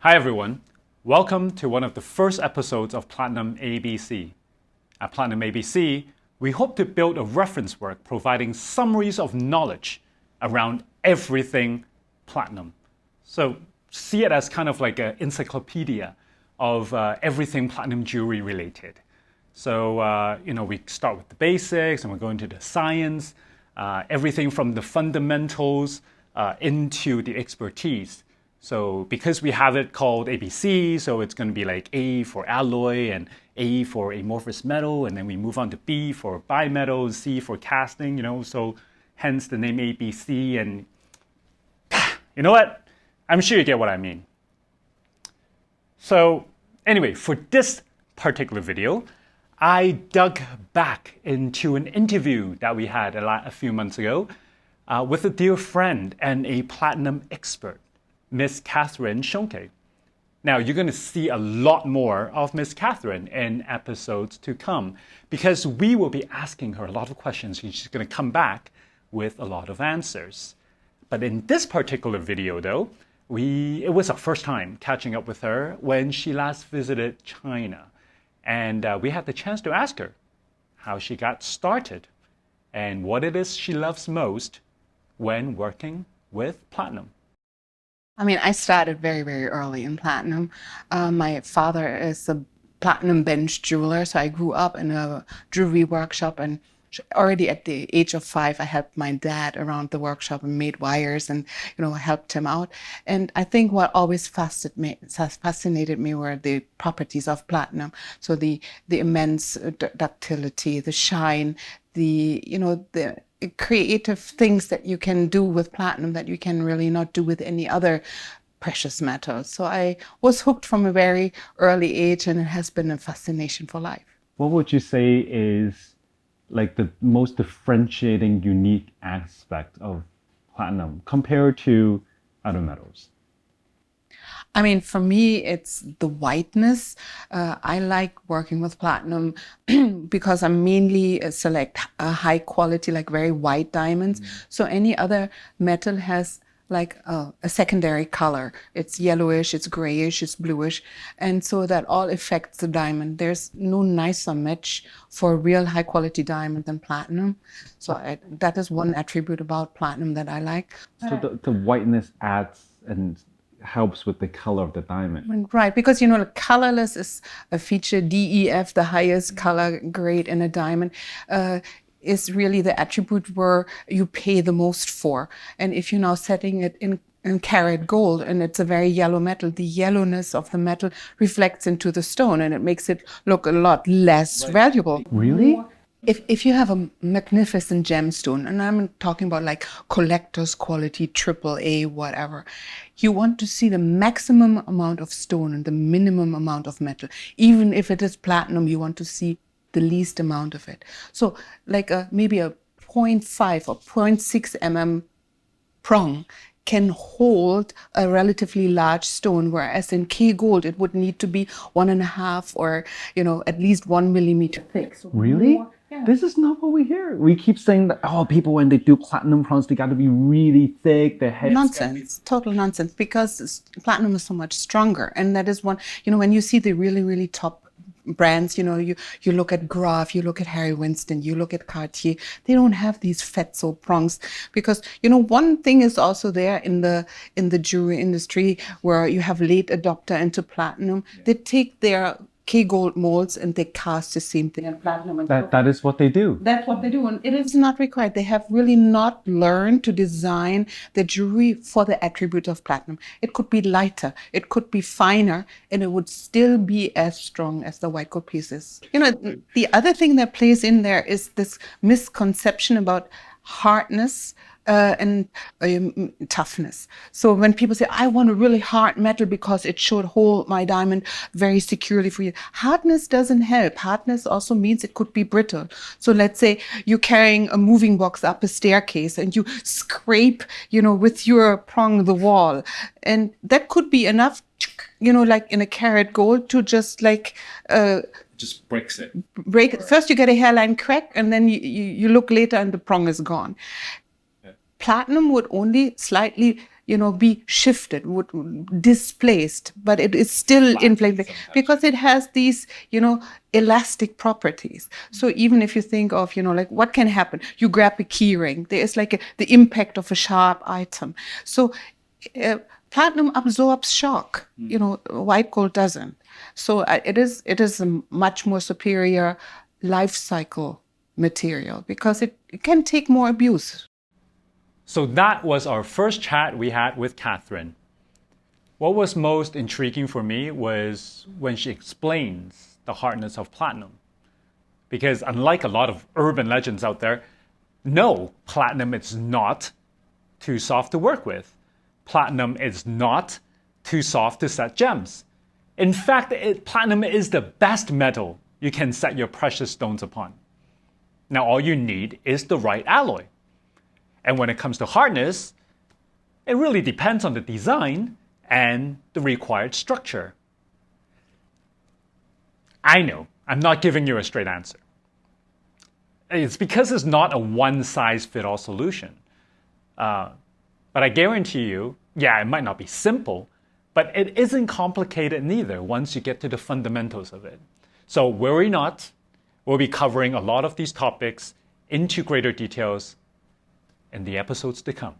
Hi everyone, welcome to one of the first episodes of Platinum ABC. At Platinum ABC, we hope to build a reference work providing summaries of knowledge around everything platinum. So see it as kind of like an encyclopedia of everything platinum jewelry related. So, we start with the basics and we go into the science, everything from the fundamentals into the expertise. So because we have it called ABC, so it's going to be like A for alloy and A for amorphous metal, and then we move on to B for bimetal, C for casting, so hence the name ABC. And you know what? I'm sure you get what I mean. So anyway, for this particular video, I dug back into an interview that we had a few months ago with a dear friend and a platinum expert, Miss Kathrin Schonke. Now, you're going to see a lot more of Miss Kathrin in episodes to come because we will be asking her a lot of questions and she's going to come back with a lot of answers. But in this particular video, though, it was our first time catching up with her when she last visited China. And we had the chance to ask her how she got started and what it is she loves most when working with platinum. I started very, very early in platinum. My father is a platinum bench jeweler, so I grew up in a jewelry workshop, and already at the age of 5, I helped my dad around the workshop and made wires and, helped him out. And I think what always fascinated me were the properties of platinum. So the immense ductility, the shine, the creative things that you can do with platinum that you can really not do with any other precious metal. So I was hooked from a very early age, and it has been a fascination for life. What would you say is like the most differentiating, unique aspect of platinum compared to other metals? For me, it's the whiteness. I like working with platinum because I mainly select a high quality, like very white diamonds. So any other metal has like a secondary color. It's yellowish, it's grayish, it's bluish. And so that all affects the diamond. There's no nicer match for a real high quality diamond than platinum. So that is one attribute about platinum that I like. So the whiteness adds and helps with the color of the diamond. Right, because colorless is a feature. DEF, the highest color grade in a diamond, is really the attribute where you pay the most for. And if you're now setting it in carat gold and it's a very yellow metal, the yellowness of the metal reflects into the stone and it makes it look a lot less valuable. Really? If you have a magnificent gemstone, and I'm talking about like collector's quality, AAA, whatever, you want to see the maximum amount of stone and the minimum amount of metal. Even if it is platinum, you want to see the least amount of it. So like maybe a 0.5 or 0.6 mm prong can hold a relatively large stone, whereas in K gold, it would need to be 1.5 or, at least 1 millimeter thick. So really? Yeah. This is not what we hear. We keep saying that, people, when they do platinum prongs, they got to be really thick. Their heads. Nonsense, total nonsense, because platinum is so much stronger. And that is one, when you see the really, really top brands, you look at Graf, you look at Harry Winston, you look at Cartier, they don't have these fetzo prongs because, one thing is also there in the jewelry industry where you have late adopter into platinum. They take their K gold molds and they cast the same thing in platinum. And that is what they do. That's what they do. And it is not required. They have really not learned to design the jewelry for the attribute of platinum. It could be lighter, it could be finer, and it would still be as strong as the white gold pieces. The other thing that plays in there is this misconception about hardness and toughness. So when people say, I want a really hard metal because it should hold my diamond very securely for you, hardness doesn't help. Hardness also means it could be brittle. So let's say you're carrying a moving box up a staircase and you scrape, with your prong the wall. And that could be enough, like in a carat gold to just like... just breaks it. Break it. First you get a hairline crack and then you look later and the prong is gone. Platinum would only slightly, be shifted, would displaced, but it is still in place because it has these, elastic properties. So even if you think of, like what can happen, you grab a key ring, there is like the impact of a sharp item. So platinum absorbs shock, white gold doesn't. So it is a much more superior life cycle material because it can take more abuse. So that was our first chat we had with Kathrin. What was most intriguing for me was when she explains the hardness of platinum. Because unlike a lot of urban legends out there, no, platinum is not too soft to work with. Platinum is not too soft to set gems. In fact, platinum is the best metal you can set your precious stones upon. Now all you need is the right alloy. And when it comes to hardness, it really depends on the design and the required structure. I know, I'm not giving you a straight answer. It's because it's not a one-size-fits-all solution. But I guarantee you, it might not be simple, but it isn't complicated neither once you get to the fundamentals of it. So worry not, we'll be covering a lot of these topics into greater details in the episodes to come.